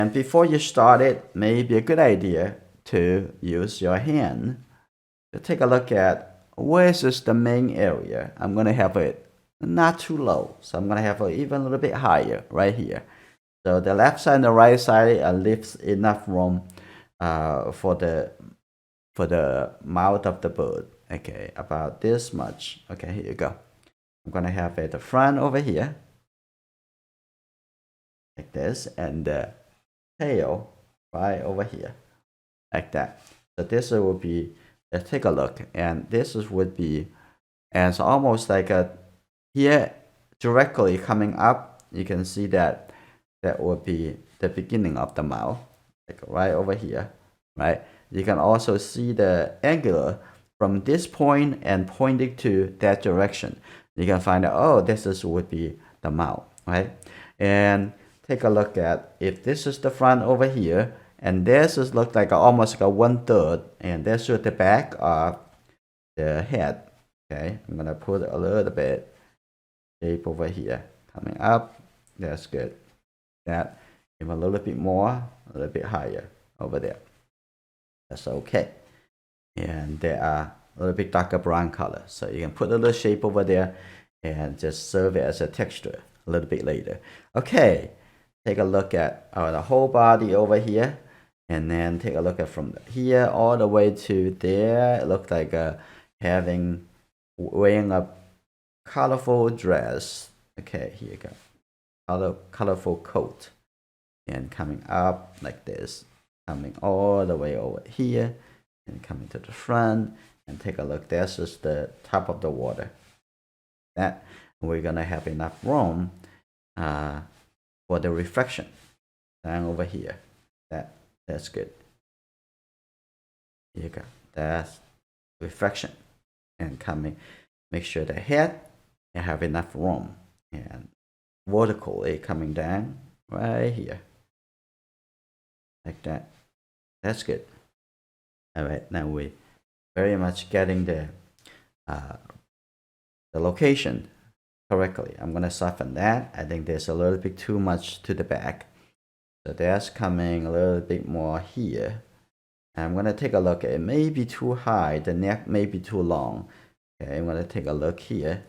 And before you start it, maybe a good idea to use your hand to take a look at where is the main area. I'm going to have it not too low, so I'm going to have it even a little bit higher right here. So the left side and the right side leaves enough room for the mouth of the bird. Okay, about this much. Okay, here you go. I'm going to have it the front over here like this, and the tail right over here like that. So this will be, let's take a look, and this would be as almost like a here directly coming up. You can see that would be the beginning of the mouth, like right over here, right? You can also see the angular from this point and pointing to that direction. You can find out, oh, this would be the mouth, right? And take a look at if this is the front over here, and this is look like almost like a 1/3, and this is the back of the head. Okay, I'm gonna put a little bit shape over here coming up. That's good. That even a little bit more, a little bit higher over there. That's okay. And they are a little bit darker brown color, so you can put a little shape over there and just serve it as a texture a little bit later. Okay, take a look at the whole body over here, and then take a look at from here all the way to there. It looks like wearing a colorful dress. Okay, here you go. Colorful coat, and coming up like this, coming all the way over here, and coming to the front. And take a look. This is the top of the water. That we're gonna have enough room for the reflection down over here. That's good. Here you go. That's reflection, and coming. Make sure the head and have enough room, and vertically coming down right here like that. That's good. All right, now we very much getting the location correctly. I'm gonna soften that. I think there's a little bit too much to the back, so that's coming a little bit more here. I'm gonna take a look. It may be too high. The neck may be too long. Okay, I'm gonna take a look here.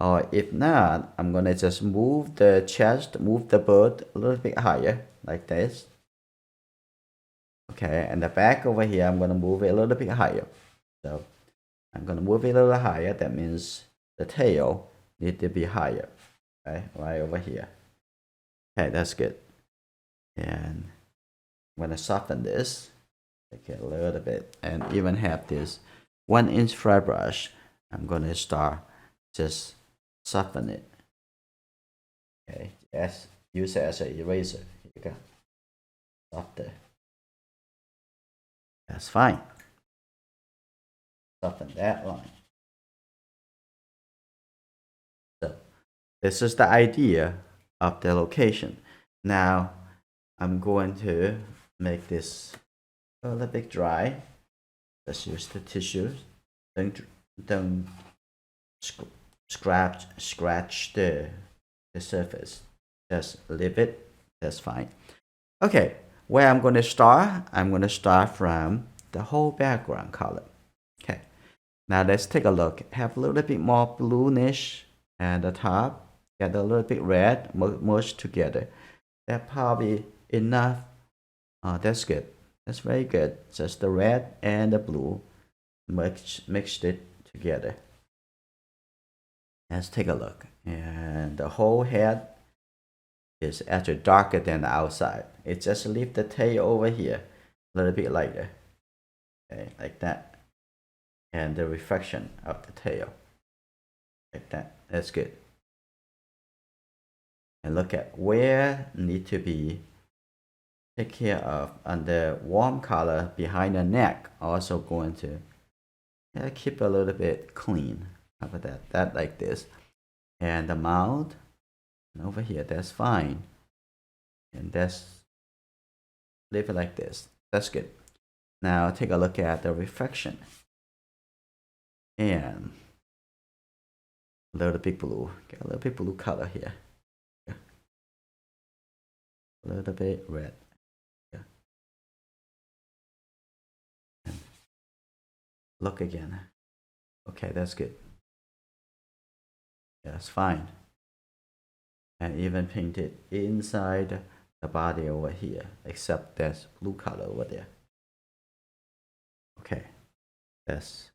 Or if not, I'm gonna just move the chest, move the bird a little bit higher, like this. Okay, and the back over here, I'm gonna move it a little bit higher. So I'm gonna move it a little higher. That means the tail need to be higher, okay, right over here. Okay, that's good. And I'm gonna soften this, take it a little bit, and even have this 1-inch flat brush. I'm gonna start just soften it. Okay, use it as an eraser. Here you go. Softer. That's fine. Soften that line. So this is the idea of the location. Now I'm going to make this a little bit dry. Let's use the tissues. Don't scratch the surface. Just leave it. That's fine. Okay, where I'm going to start from the whole background color. Okay, now let's take a look. Have a little bit more bluish at the top. Get a little bit red, merged together. That's probably enough. That's good. That's very good. Just the red and the blue mixed it together. Let's take a look. And the whole head is actually darker than the outside. It just leave the tail over here a little bit lighter. Okay, like that. And the reflection of the tail. Like that. That's good. And look at where need to be take care of. And the warm color behind the neck also going to keep a little bit clean. How about that? That like this. And the mouth over here, that's fine. And that's leave it like this. That's good. Now take a look at the reflection. And a little bit blue. Get a little bit blue color here. a little bit red. Yeah. And look again. Okay, that's good. That's fine. And even paint it inside the body over here, except there's blue color over there. Okay, that's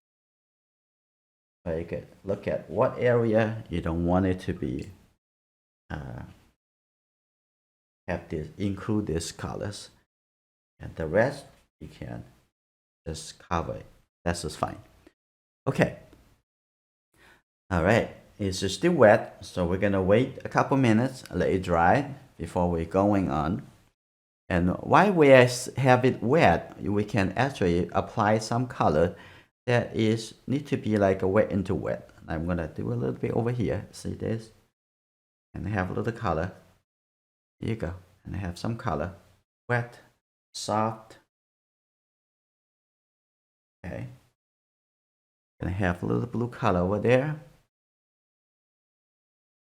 very good. Look at what area you don't want it to be. Have this, include these colors, and the rest you can just cover it. That's just fine. Okay. All right. It's still wet, so we're gonna wait a couple minutes, let it dry before we're going on. And while we have it wet, we can actually apply some color that is need to be like a wet into wet. I'm gonna do a little bit over here. See this? And have a little color. Here you go. And I have some color. Wet, soft. Okay. And I have a little blue color over there.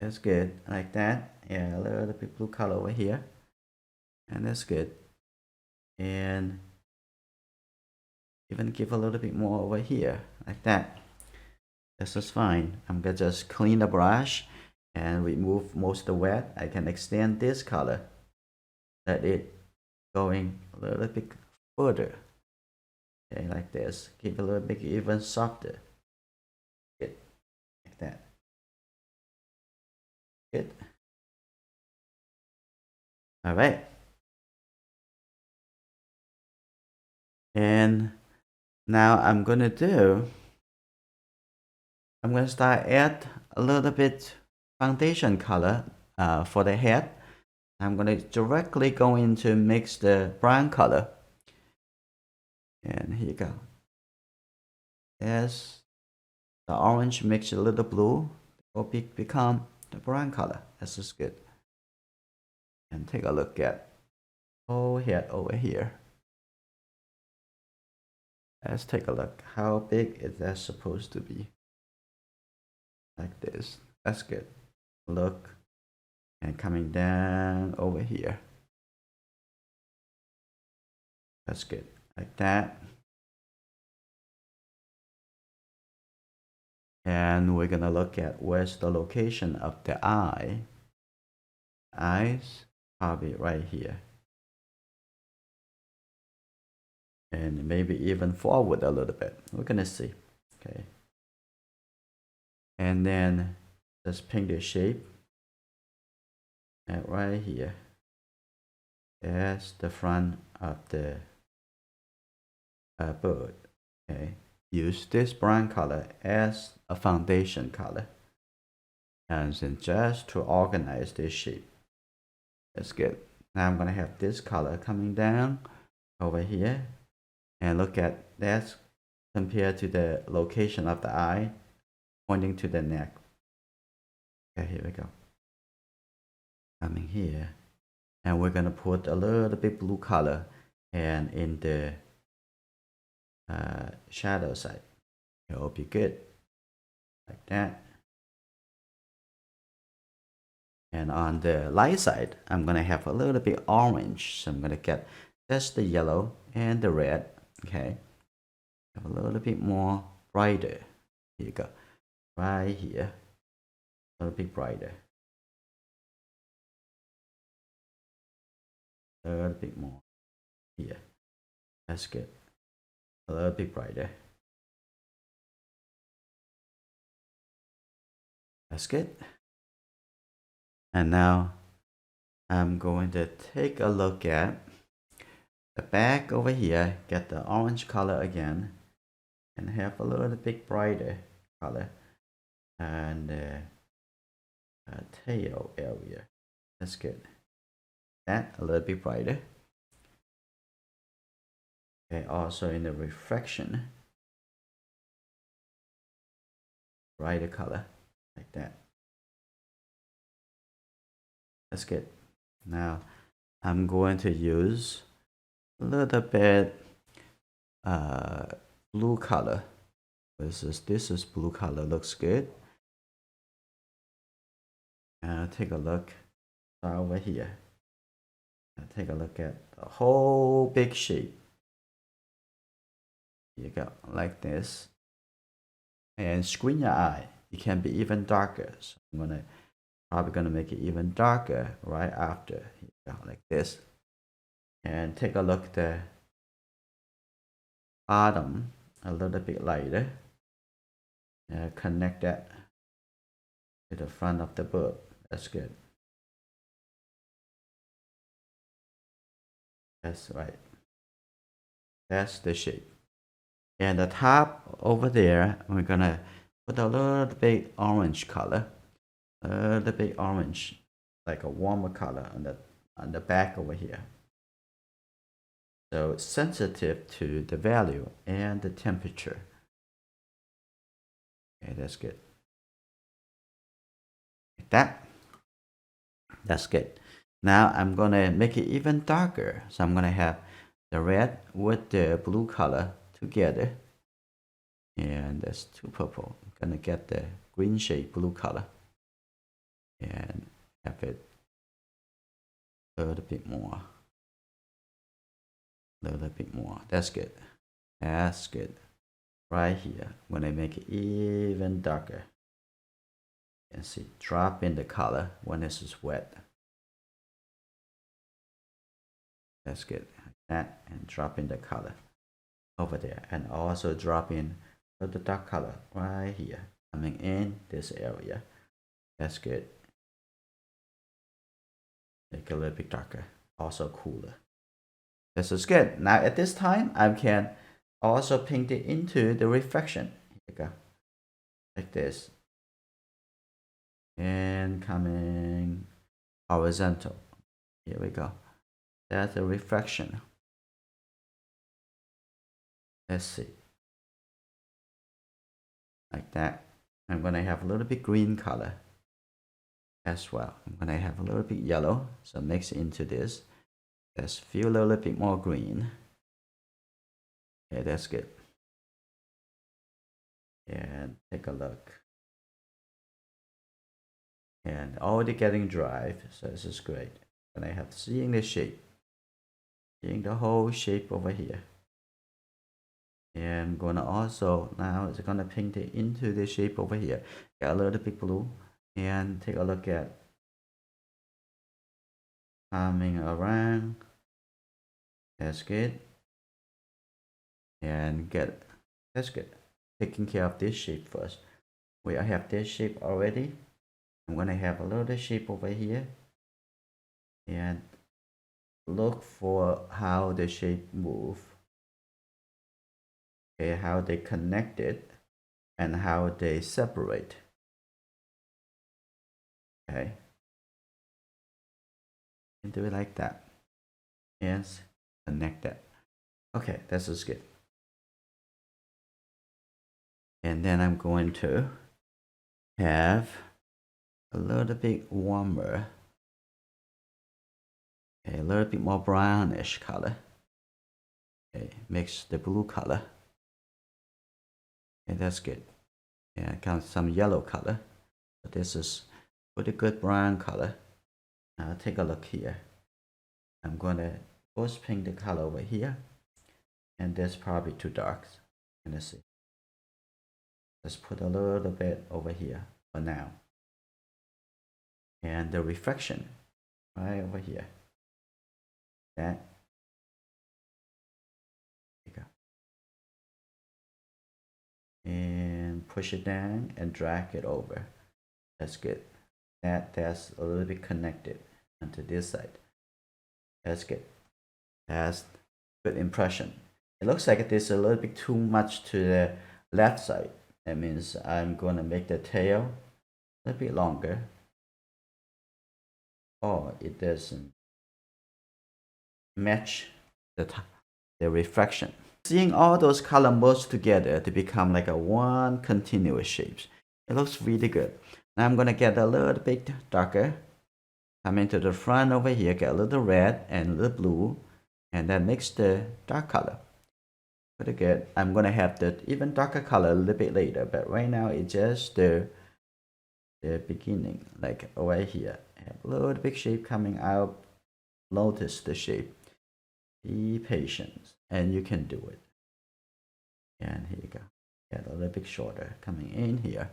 That's good. Like that. Yeah, a little bit blue color over here. And that's good. And even give a little bit more over here. Like that. This is fine. I'm gonna just clean the brush and remove most of the wet. I can extend this color. Let it going a little bit further. Okay, like this. Keep it a little bit even softer. Good. Like that. Good. All right. And now I'm gonna start add a little bit foundation color for the head. I'm gonna directly go into mix the brown color. And here you go. As the orange mix a little blue, it will become the brown color. This is good. And take a look at whole head over here. Let's take a look. How big is that supposed to be? Like this. That's good. Look. And coming down over here. That's good. Like that. And we're gonna look at where's the location of the eye. Eyes, probably right here. And maybe even forward a little bit. We're gonna see. Okay. And then just paint the shape. And right here. That's the front of the bird. Okay. Use this brown color as a foundation color. And then just to organize this shape. That's good. Now I'm gonna have this color coming down over here. And look at that compared to the location of the eye pointing to the neck. Okay, here we go. Coming here. And we're gonna put a little bit blue color and in the shadow side. It will be good. Like that. And on the light side, I'm gonna have a little bit orange. So I'm gonna get just the yellow and the red. Okay. Have a little bit more brighter. Here you go. Right here. A little bit brighter. A little bit more. Here. That's good. A little bit brighter. That's good. And now I'm going to take a look at the back over here, get the orange color again, and have a little bit brighter color. And the tail area. That's good. That a little bit brighter. Okay, also in the reflection, brighter color, like that. That's good. Now I'm going to use a little bit blue color. This is blue color, looks good. Take a look over here. Take a look at the whole big shape. You go like this. And screen your eye. It can be even darker. So I'm probably gonna make it even darker right after. Here you go, like this. And take a look at the bottom a little bit lighter. Connect that to the front of the book. That's good. That's right. That's the shape. And the top over there, we're gonna put a little bit orange color, a little bit orange, like a warmer color on the back over here. So it's sensitive to the value and the temperature. Okay, that's good. Like that. That's good. Now I'm gonna make it even darker. So I'm gonna have the red with the blue color together. And that's too purple. I'm gonna get the green shade blue color and have it a little bit more. A little bit more. That's good. That's good. Right here, when I make it even darker. You can see drop in the color when this is wet. That's good. Like that, and drop in the color over there, and also drop in the dark color right here, coming in this area. That's good. Make it a little bit darker, also cooler. This is good. Now at this time, I can also paint it into the reflection. Here you go, like this, and coming horizontal. Here we go. That's a reflection. Let's see. Like that. I'm gonna have a little bit green color as well. I'm gonna have a little bit yellow, so mix into this. Let's feel a little bit more green. Okay, that's good. And take a look. And already getting dry, so this is great. And I have seeing the shape, seeing the whole shape over here. And I'm gonna also now it's gonna paint it into the shape over here. Get a little bit blue and take a look at coming around. That's good. And that's good. Taking care of this shape first. I have this shape already. I'm gonna have a little shape over here and look for how the shape move. Okay, how they connected and how they separate. Okay, and do it like that. Yes, connect that. Okay, this is good. And then I'm going to have a little bit warmer, okay, a little bit more brownish color. Okay, mix the blue color. Okay, that's good. Yeah, got some yellow color. But this is pretty good brown color. Now take a look here. I'm gonna first paint the color over here, and that's probably too dark. Let's see. Let's put a little bit over here for now. And the reflection right over here. That. There you go. And push it down and drag it over. That's good. That's a little bit connected onto this side. That's good. That's good impression. It looks like there's a little bit too much to the left side. That means I'm going to make the tail a little bit longer. Oh, it doesn't match the reflection. Seeing all those color merged together to become like a one continuous shape. It looks really good. Now I'm going to get a little bit darker. Come into the front over here, get a little red and a little blue, and then mix the dark color. Pretty good. I'm going to have the even darker color a little bit later, but right now it's just the beginning, like over here. Have a little big shape coming out, notice the shape. Be patient, and you can do it. And here you go. Get a little bit shorter coming in here,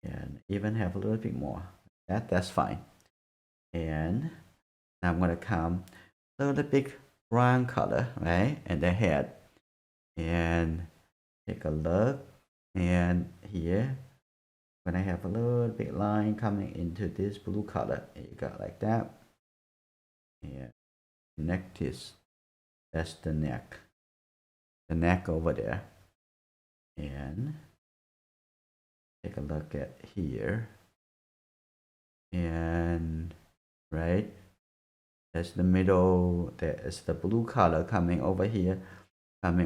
and even have a little bit more. That's fine. And now I'm gonna come a little bit brown color, right? And the head, and take a look, and here when I have a little bit line coming into this blue color, you got like that. And neck this, that's the neck over there. And take a look at here, and right, that's the middle, that is the blue color coming over here, and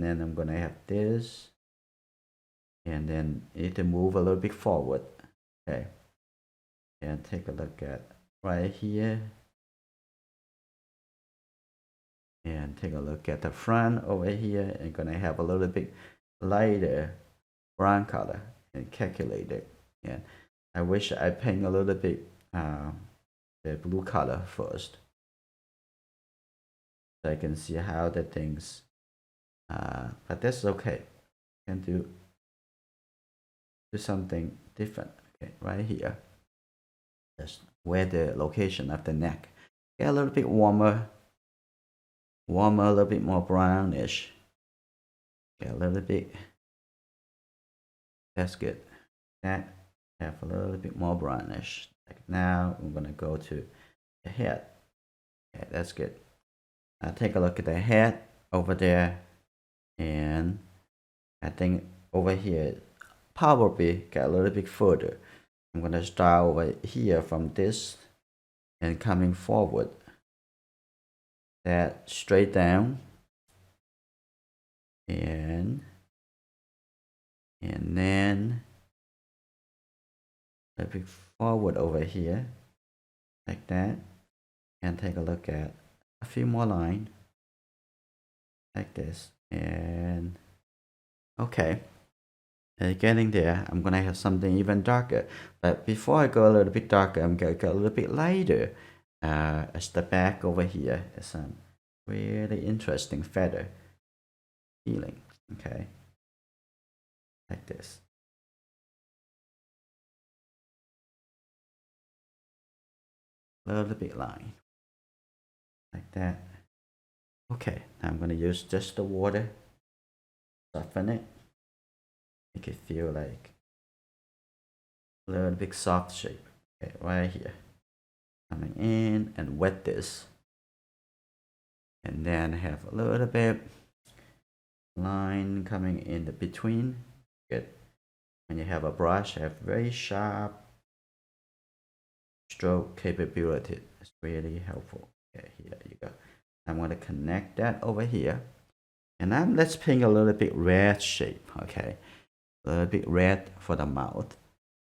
then I'm gonna have this, and then need to move a little bit forward. Okay, and take a look at right here, and take a look at the front over here, and gonna have a little bit lighter brown color and calculate it. And I wish I paint a little bit the blue color first, so I can see how the things but that's okay. Can do something different. Okay, right here, that's where the location of the neck. Get a little bit warmer, a little bit more brownish. Get a little bit, that's good. That have a little bit more brownish. Like now I'm gonna go to the head. Okay, that's good. Now take a look at the head over there, and I think over here probably get a little bit further. I'm gonna start over here from this and coming forward, that straight down, and then a bit forward over here like that, and take a look at a few more lines like this. And okay, getting there. I'm gonna have something even darker, but before I go a little bit darker, I'm gonna go a little bit lighter. As the back over here is some really interesting feather feeling. Okay, like this. A little bit line like that. Okay, now I'm gonna use just the water, soften it, make it feel like a little bit soft shape. Okay, right here, coming in, and wet this, and then have a little bit line coming in the between. Good. When you have a brush, have very sharp stroke capability. It's really helpful. Okay, here you go. I'm going to connect that over here, and now let's paint a little bit red shape. Okay, a little bit red for the mouth.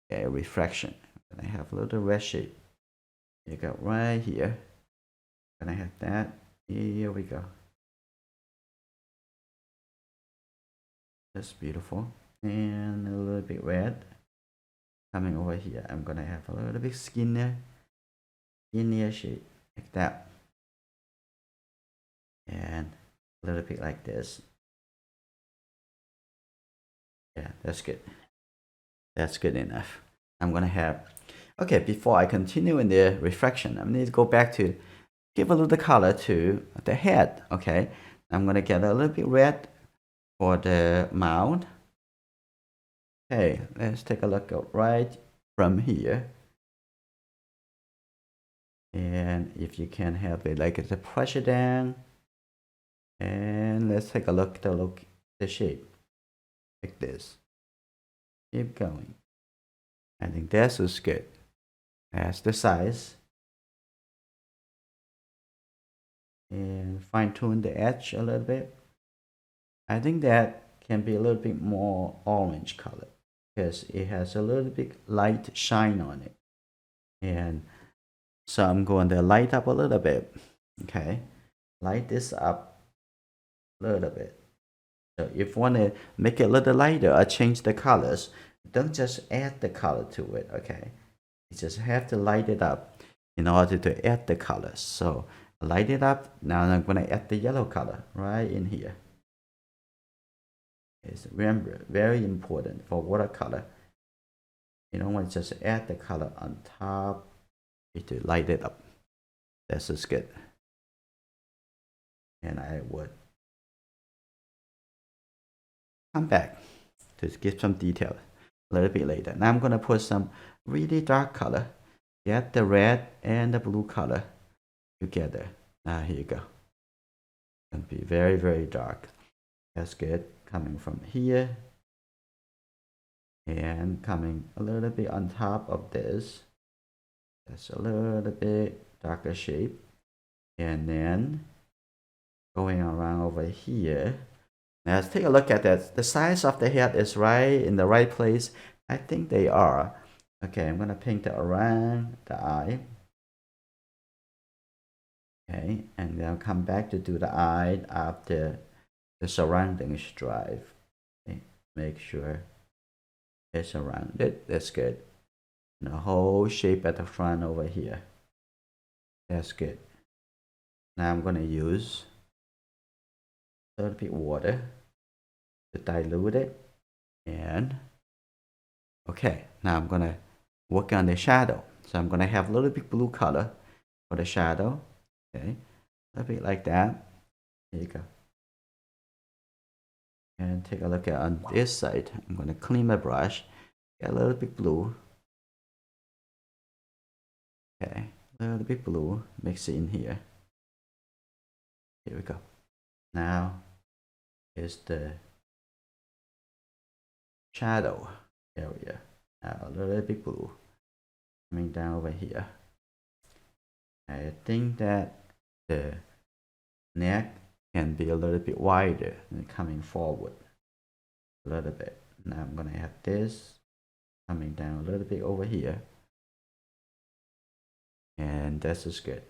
Okay, reflection. I'm gonna have a little red shape. You go right here. Gonna have that. Here we go. That's beautiful. And a little bit red coming over here. I'm gonna have a little bit skinnier shape like that, and a little bit like this. Yeah, that's good. That's good enough. I'm gonna have, okay, before I continue in the reflection, I need to go back to give a little color to the head. Okay, I'm gonna get a little bit red for the mouth. Okay, let's take a look right from here. And if you can have it like the pressure down, and let's take a look the shape like this. Keep going. I think this is good. That's the size. And fine tune the edge a little bit. I think that can be a little bit more orange color because it has a little bit light shine on it. And so I'm going to light up a little bit. Okay, light this up a little bit. So if you want to make it a little lighter or change the colors, don't just add the color to it. Okay, you just have to light it up. in order to add the colors. So light it up. Now I'm going to add the yellow color right in here. It's remember, very important for watercolor. You don't want to just add the color on top. You need to light it up. This is good. And I would come back to give some detail a little bit later. Now I'm going to put some really dark color. Get the red and the blue color together. Now here you go. And be very, very dark. That's good. Coming from here and coming a little bit on top of this. That's a little bit darker shape. And then going around over here. Now let's take a look at that. The size of the head is right in the right place. I think they are. Okay, I'm gonna paint it around the eye. Okay, and then I'll come back to do the eye after the surroundings dry. Okay, make sure it's surrounded. That's good. And the whole shape at the front over here. That's good. Now I'm gonna use a little bit water to dilute it. And okay, now I'm gonna work on the shadow. So I'm gonna have a little bit blue color for the shadow. Okay, a little bit like that. Here you go. And take a look at on this side. I'm gonna clean my brush, get a little bit blue. Okay, a little bit blue, mix it in here. Here we go. Now is the shadow area. Now a little bit blue coming down over here. I think that the neck can be a little bit wider and coming forward a little bit. Now I'm gonna have this coming down a little bit over here. And this is good.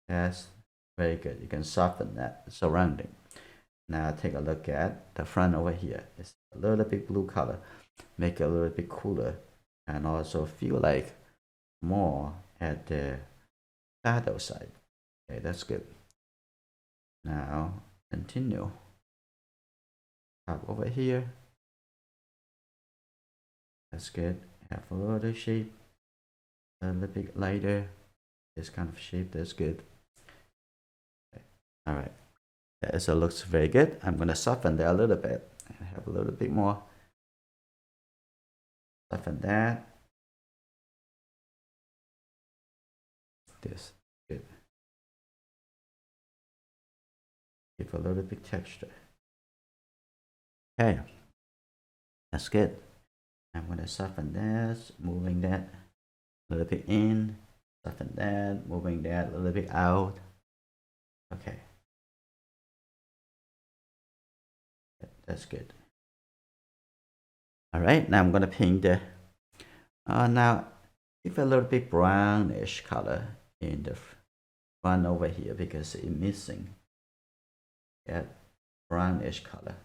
That's very good. You can soften that surrounding. Now take a look at the front over here. It's a little bit blue color. Make it a little bit cooler and also feel like more at the shadow side. Okay, that's good. Now continue. Up over here. That's good. Have a little shape. A little bit lighter. This kind of shape. That's good. Okay. All right. Yeah, so it looks very good. I'm gonna soften that a little bit. And have a little bit more. Soften that. This good. Give a little bit texture. Okay, that's good. I'm gonna soften this, moving that a little bit in, soften that, moving that a little bit out. Okay, that's good. All right, now I'm gonna paint the. Now give a little bit brownish color in the front over here because it's missing that brownish color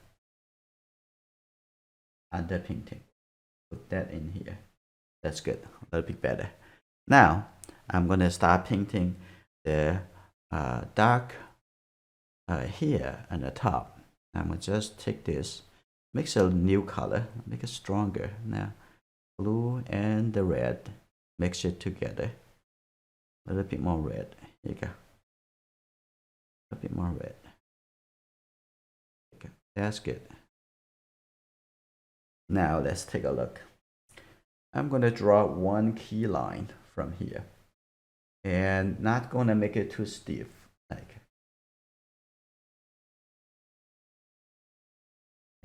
under painting. Put that in here. That's good. A little bit better. Now I'm gonna start painting the dark here on the top. I'm gonna just take this, mix a new color, make it stronger. Now blue and the red, mix it together. A little bit more red. Here you go. A bit more red. Okay. That's good. Now let's take a look. I'm going to draw one key line from here and not going to make it too stiff. Like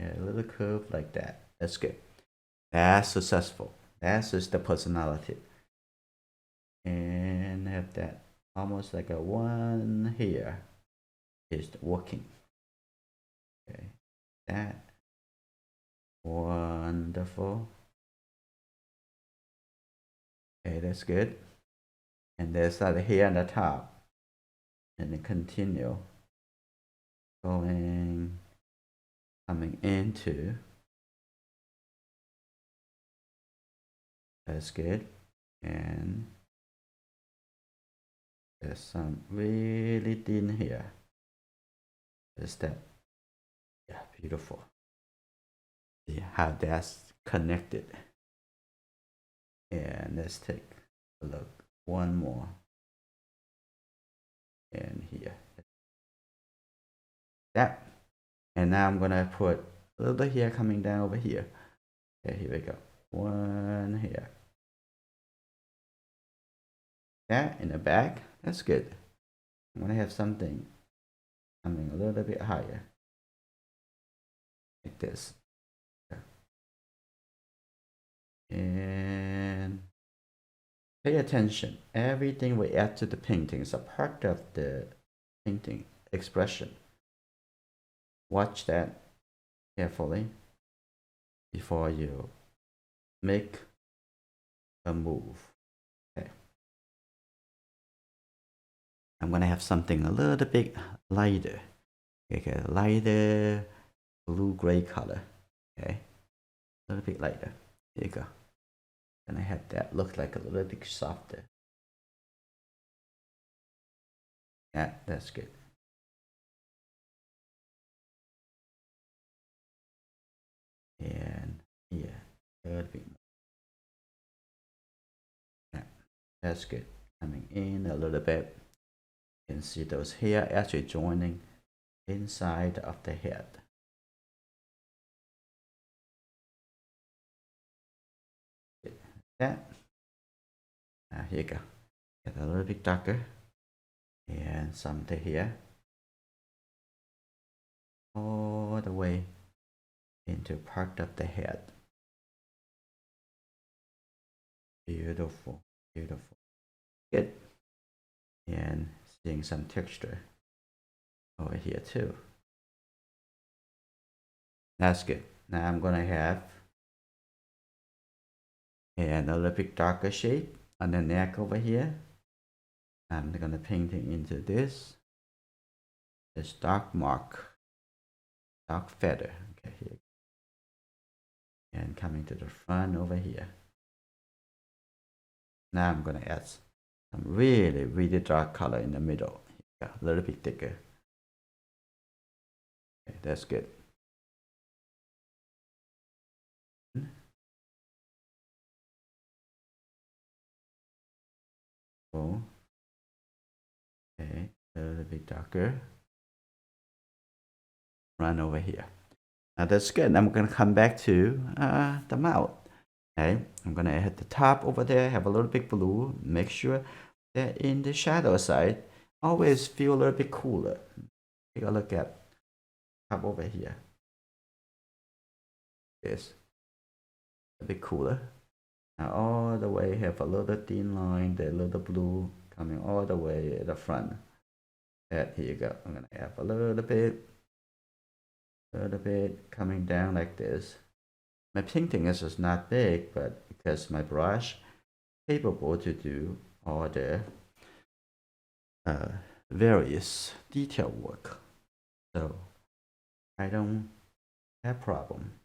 a little curve like that. That's good. That's successful. That's just the personality. And have that almost like a one here is working. Okay, that wonderful. Okay, that's good. And there's that here on the top. And then continue going, coming into. That's good. And There's some really thin here. Is that? Yeah, beautiful. See how that's connected. And let's take a look. One more. And here. That. And now I'm gonna put a little bit here coming down over here. Okay, here we go. One here. That in the back. That's good. I'm gonna have something coming a little bit higher. Like this. And pay attention. Everything we add to the painting is a part of the painting expression. Watch that carefully before you make a move. Okay. I'm gonna have something a little bit lighter. Okay, lighter blue-gray color. Okay, a little bit lighter. Here you go. And I have that look like a little bit softer. Yeah, that's good. And here, a little bit more. Yeah, that's good. Coming in a little bit. You can see those hair actually joining inside of the head. That. Here you go. Get a little bit darker. And something here. All the way into part of the head. Beautiful, beautiful. Good. And seeing some texture over here too. That's good. Now I'm gonna have and a little bit darker shade on the neck over here. I'm gonna paint it into this dark mark, dark feather. Okay, here. And coming to the front over here. Now I'm gonna add some really, really dark color in the middle. Yeah, a little bit thicker. Okay, that's good. Oh, okay, a little bit darker. Run over here. Now that's good. I'm gonna come back to the mouth. Okay, I'm gonna add the top over there. Have a little bit blue. Make sure that in the shadow side, always feel a little bit cooler. Take a look at top over here. This a bit cooler. Now all the way have a little thin line, the little blue coming all the way at the front. That here you go. I'm gonna have a little bit coming down like this. My painting is just not big, but because my brush capable to do all the various detail work, so I don't have problem.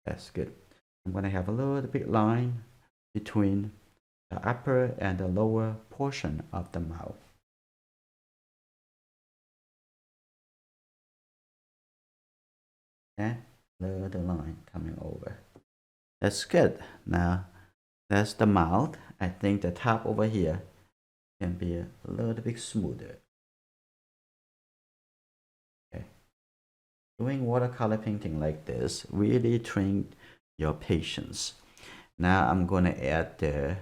That's good. I'm gonna have a little bit line between the upper and the lower portion of the mouth. Okay, little line coming over. That's good. Now that's the mouth. I think the top over here can be a little bit smoother. Okay. Doing watercolor painting like this really train your patience. Now I'm gonna add the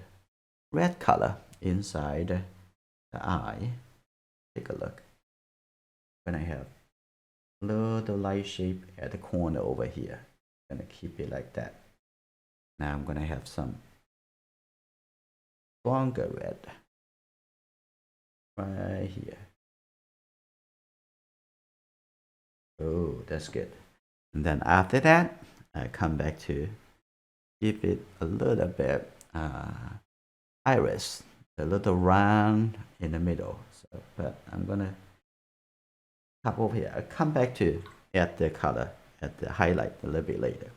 red color inside the eye. Take a look. When I have little light shape at the corner over here, I'm gonna keep it like that. Now I'm gonna have some stronger red right here. Oh, that's good. And then after that, I come back to give it a little bit iris, a little round in the middle. So, but I'm gonna pop over here. I come back to add the color, add the highlight a little bit later.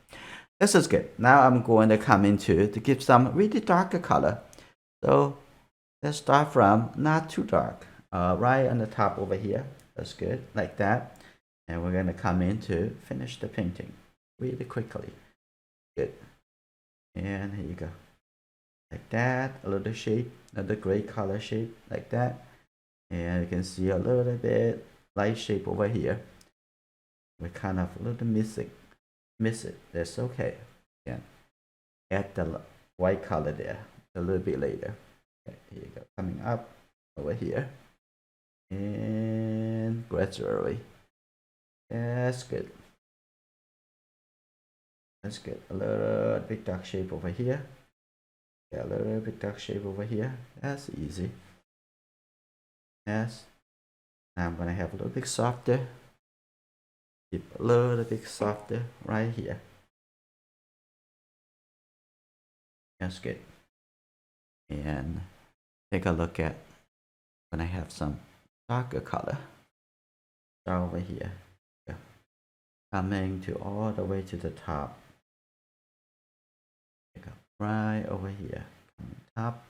This is good. Now I'm going to come into to give some really darker color. So let's start from not too dark. Right on the top over here. That's good, like that. And we're gonna come in to finish the painting really quickly. Good. And here you go. Like that, a little shape, another gray color shape, like that. And you can see a little bit light shape over here. We kind of a little miss it. That's okay. Again, add the white color there a little bit later. Okay, here you go, coming up over here. And gradually. That's good. That's good. A little bit dark shape over here. Yeah, a little bit dark shape over here. That's easy. Yes. Now I'm gonna have a little bit softer. Keep a little bit softer right here. That's good. And take a look at when I have some darker color. Start over here. Yeah. Coming to all the way to the top. Take up right over here. Coming top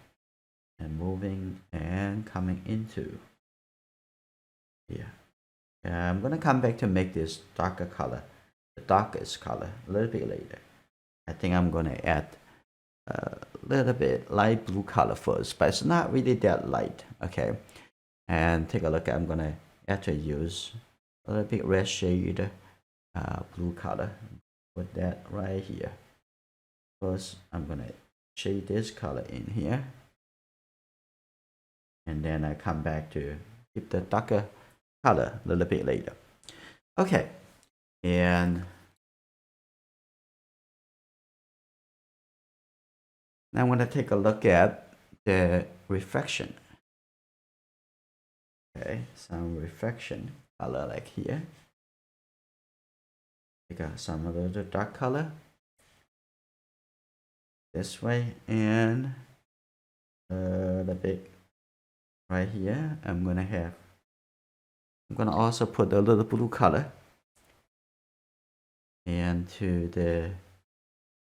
and moving and coming into here. I'm gonna come back to make this darker color, the darkest color, a little bit later. I think I'm gonna add a little bit light blue color first, but it's not really that light. Okay, and take a look. I'm gonna actually use a little bit red shade blue color. Put that right here. First, I'm gonna shade this color in here, and then I come back to keep the darker color a little bit later. Okay, and now I'm going to take a look at the reflection. Okay, some reflection color like here. We got some of the dark color this way, and the big right here. I'm gonna also put a little blue color into the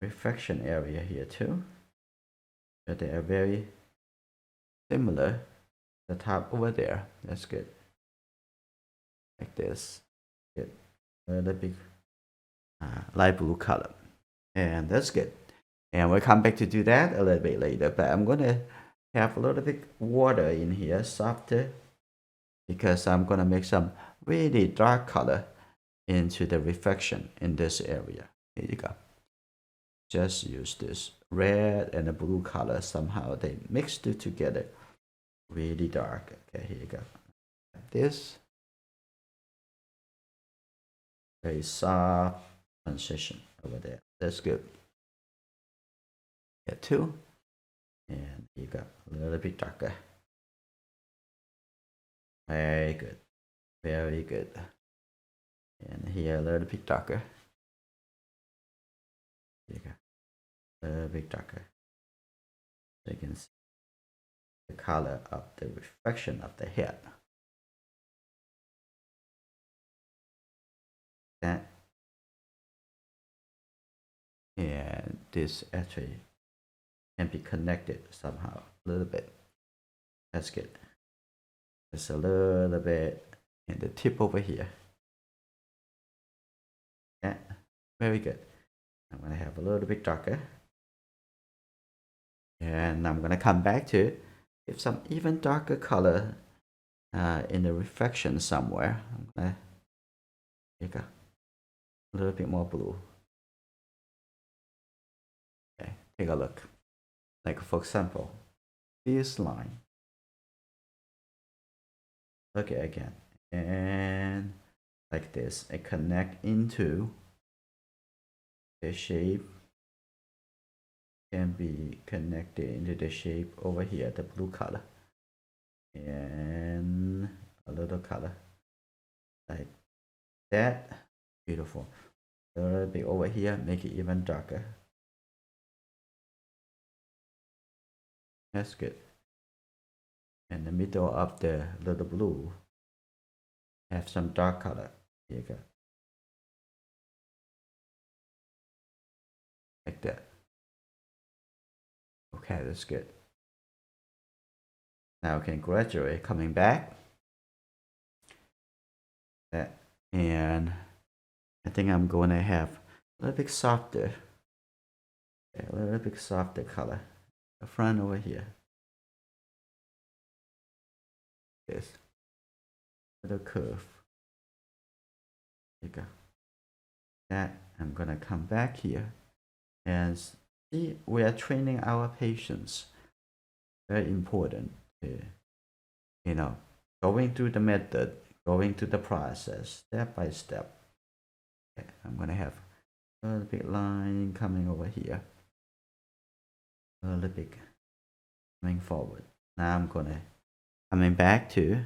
reflection area here too. But they are very similar. The top over there. That's good. Like this. Good. The big light blue color, and that's good. And we'll come back to do that a little bit later. But I'm gonna have a little bit water in here, softer, because I'm gonna make some really dark color into the reflection in this area. Here you go. Just use this red and the blue color. Somehow they mixed it together, really dark. Okay, here you go. Like this. Very soft transition over there. That's good. Get two, and you got a little bit darker. Very good, very good. And here a little bit darker. You got a little bit darker. So you can see the color of the reflection of the head. That, and this actually can be connected somehow a little bit. That's good. Just a little bit in the tip over here. Yeah, very good. I'm gonna have a little bit darker, and I'm gonna come back to give some even darker color in the reflection somewhere. I'm gonna take a little bit more blue. Okay, take a look. Like for example, this line. Okay, again, and like this, I connect into the shape. Can be connected into the shape over here, the blue color, and a little color like that. Beautiful. A little bit over here, make it even darker. That's good. In the middle of the little blue, have some dark color. Here you go. Like that. Okay, that's good. Now I can gradually coming back. And I think I'm going to have a little bit softer. A little bit softer color. The front over here. This little curve. There you go. That I'm going to come back here and see we are training our patience. Very important. You know, going through the method, going through the process, step by step. Okay, I'm going to have a little bit line coming over here. A little bit coming forward. Now I'm going to coming back to,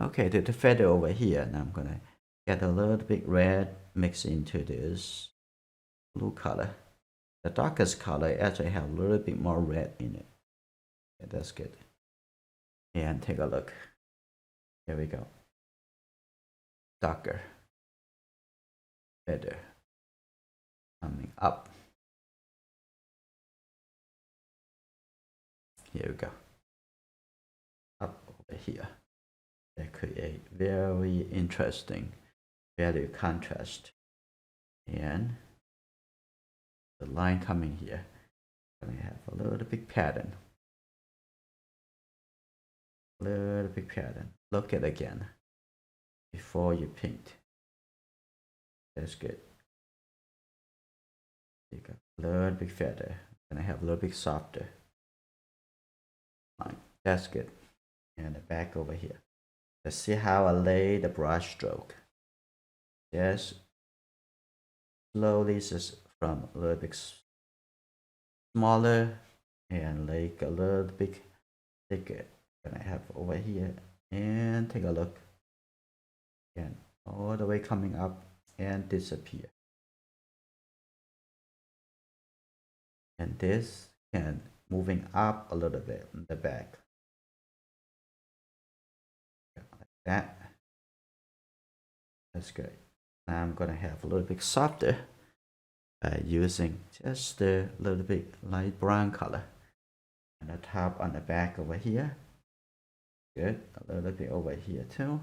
okay, to the feather over here. Now I'm going to get a little bit red mixed into this blue color. The darkest color actually have a little bit more red in it. Okay, that's good. And take a look. Here we go. Darker feather coming up. Here we go. Up over here. That create very interesting value contrast. And the line coming here. Gonna have a little bit pattern. Little bit pattern. Look at it again before you paint. That's good. You got a little bit feather. Gonna have a little bit softer line. That's good. And the back over here. Let's see how I lay the brush stroke. Just slowly, just from a little bit smaller and like a little bit thicker. Gonna have over here and take a look. And all the way coming up and disappear. And this can moving up a little bit in the back. Like that. That's good. Now I'm gonna have a little bit softer by using just a little bit light brown color. And the top on the back over here. Good. A little bit over here too.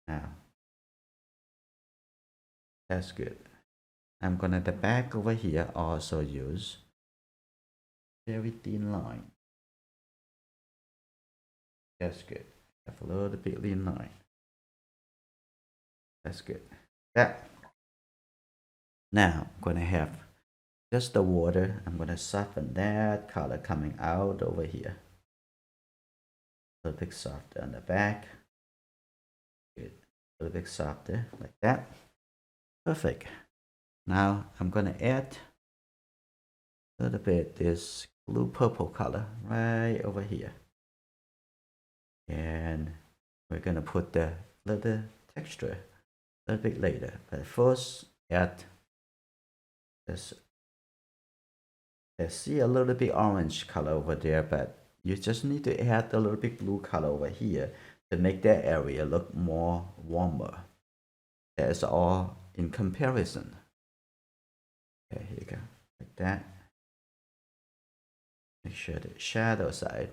Now, that's good. I'm gonna the back over here also use very thin line. That's good. Have a little bit thin line. That's good. That. Now I'm gonna have just the water. I'm gonna soften that color coming out over here. A little bit softer on the back. Good. A little bit softer like that. Perfect. Now I'm gonna add a little bit this blue purple color right over here. And we're gonna put the little texture a little bit later. But first add this. I see a little bit orange color over there, but you just need to add a little bit blue color over here to make that area look more warmer. That's all in comparison. Okay, here you go, like that. Make sure the shadow side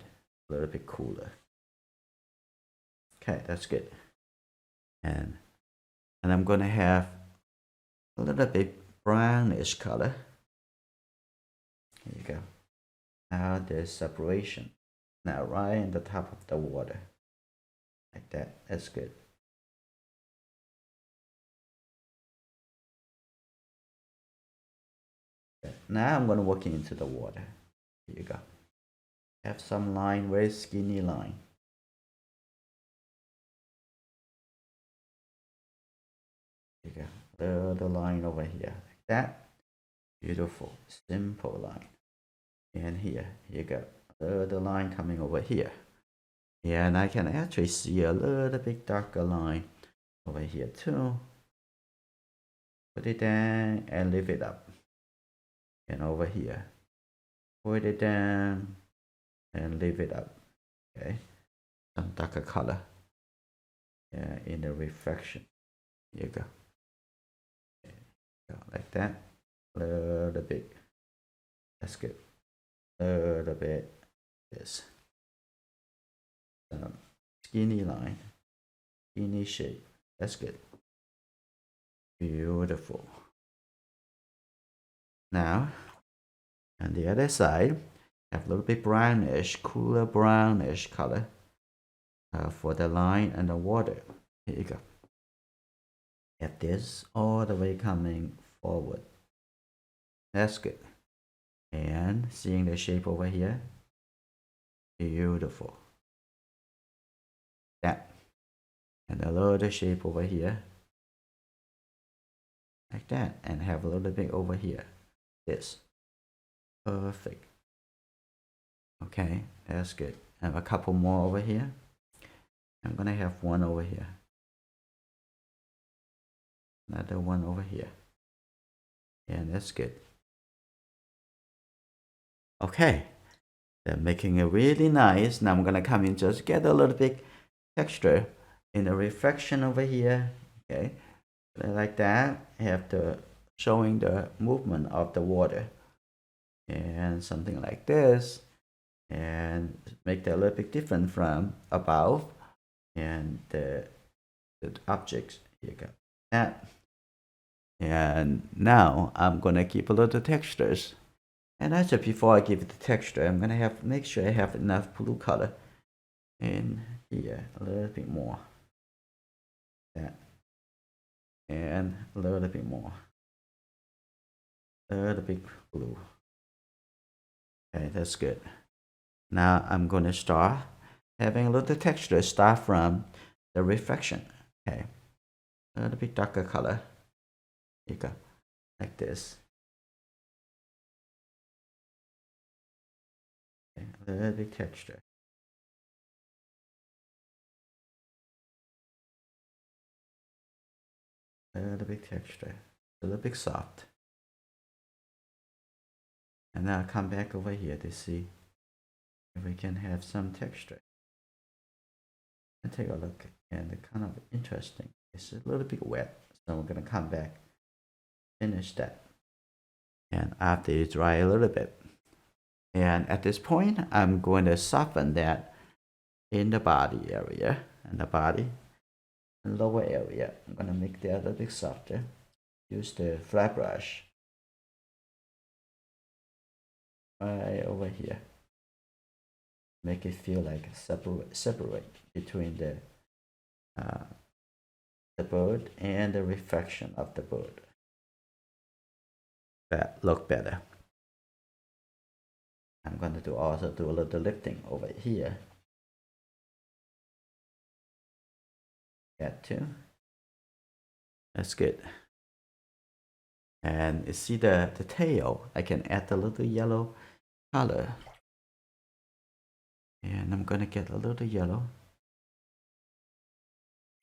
a little bit cooler. Okay, that's good. And I'm gonna have a little bit brownish color. Here you go. Now there's separation. Now right in the top of the water. Like that. That's good. Okay. Now I'm gonna work into the water. Here you go. Have some line, very skinny line. Here you go. The line over here. Like that. Beautiful. Simple line. And here you go. The line coming over here. And I can actually see a little bit darker line over here too. Put it down and lift it up. And over here, put it down and lift it up. Okay, some darker color. Yeah, in the reflection. Here you go. Okay. Like that. A little bit. That's good. A little bit. This. skinny line, skinny shape. That's good. Beautiful. Now, on the other side, have a little bit brownish, cooler brownish color for the line and the water. Here you go. Have this all the way coming forward. That's good. And seeing the shape over here. Beautiful. That. And a little shape over here. Like that. And have a little bit over here. This. Perfect. Okay, that's good. Have a couple more over here. I'm gonna have one over here. Another one over here. And that's good. Okay, they're making it really nice. Now I'm gonna come in, just get a little bit texture in the reflection over here. Okay, like that. Have the showing the movement of the water, and something like this, and make that a little bit different from above, and the objects. Here you go. That. And now I'm gonna keep a little textures. And actually, before I give it the texture, I'm gonna have make sure I have enough blue color in here, a little bit more. That. And a little bit more. A little bit blue. Okay, that's good. Now I'm gonna start having a little texture. Start from the reflection. Okay, a little bit darker color. Here you go, like this. Okay, a little bit texture. A little bit texture. A little bit soft. And now come back over here to see if we can have some texture. And take a look, and it's kind of interesting. It's a little bit wet, so we're gonna come back, finish that. And after it dry a little bit. And at this point, I'm going to soften that in the body area, and the body and lower area. I'm gonna make that a little bit softer. Use the flat brush right over here. Make it feel like separate between the bird and the reflection of the bird. That look better. I'm going to also do a little lifting over here. That too. That's good. And you see the tail, I can add a little yellow color. And I'm gonna get a little yellow.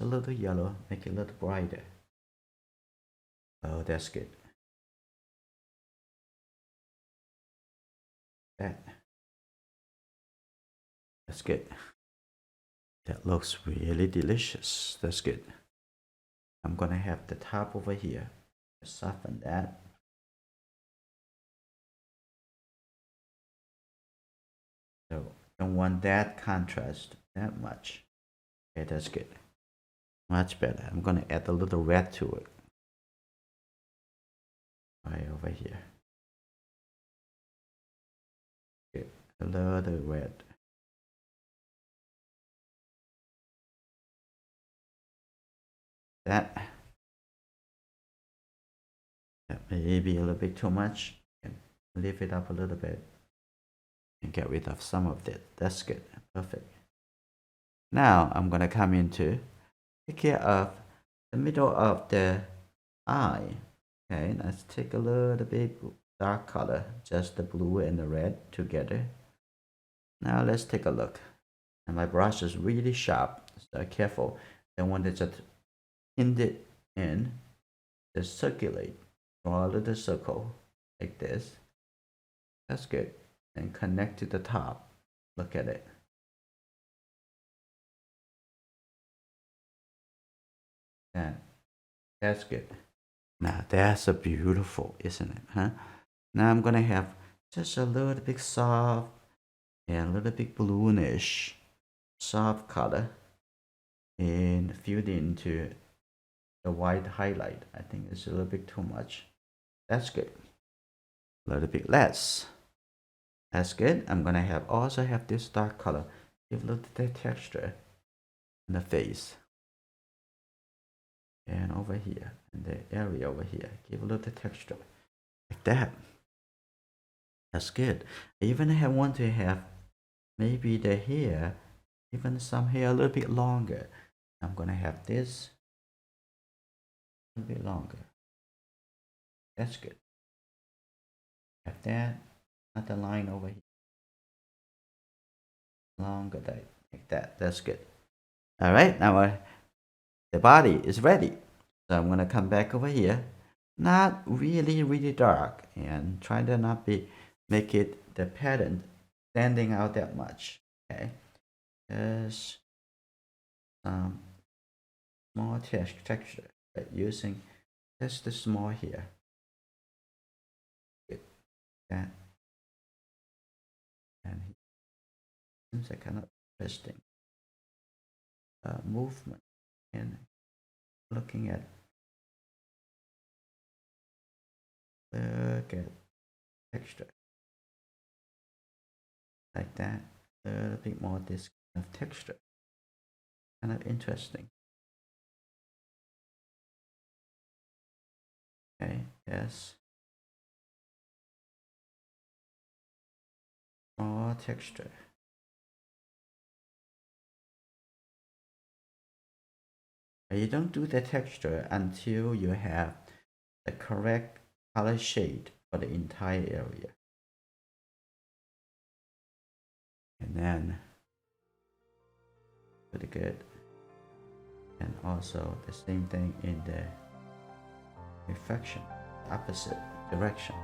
A little yellow, make it a little brighter. Oh, that's good. That's good. That looks really delicious. That's good. I'm gonna have the top over here. Soften that. So don't want that contrast that much. Okay, that's good. Much better. I'm gonna add a little red to it. Right over here. Good. A little red. That may be a little bit too much. And lift it up a little bit and get rid of some of that. That's good. Perfect. Now I'm gonna come into take care of the middle of the eye. Okay, let's take a little bit dark color, just the blue and the red together. Now let's take a look. And my brush is really sharp, so careful. I want to just hint it in, just circulate, draw a little circle like this. That's good. And connect to the top. Look at it. That's good. Now that's a beautiful, isn't it? Huh? Now I'm gonna have just a little bit soft and a little bit balloonish soft color and fill it into the white highlight. I think it's a little bit too much. That's good. A little bit less. That's good. I'm gonna also have this dark color. Give a little bit of texture in the face. And over here, in the area over here, give a little texture. Like that. That's good. I even want to have maybe the hair, even some hair a little bit longer. I'm gonna have this a little bit longer. That's good. Have that, another line over here. Longer like that. That's good. All right, now the body is ready. So I'm gonna come back over here. Not really dark, and try to not make it the pattern standing out that much. Okay, just some small texture, but using just the small here. Good. That and seems like kind of interesting movement, and looking at texture like that. A little bit more this kind of texture. Kind of interesting. Okay, yes. More texture. You don't do the texture until you have the correct color shade for the entire area. And then pretty good. And also the same thing in the reflection, opposite direction.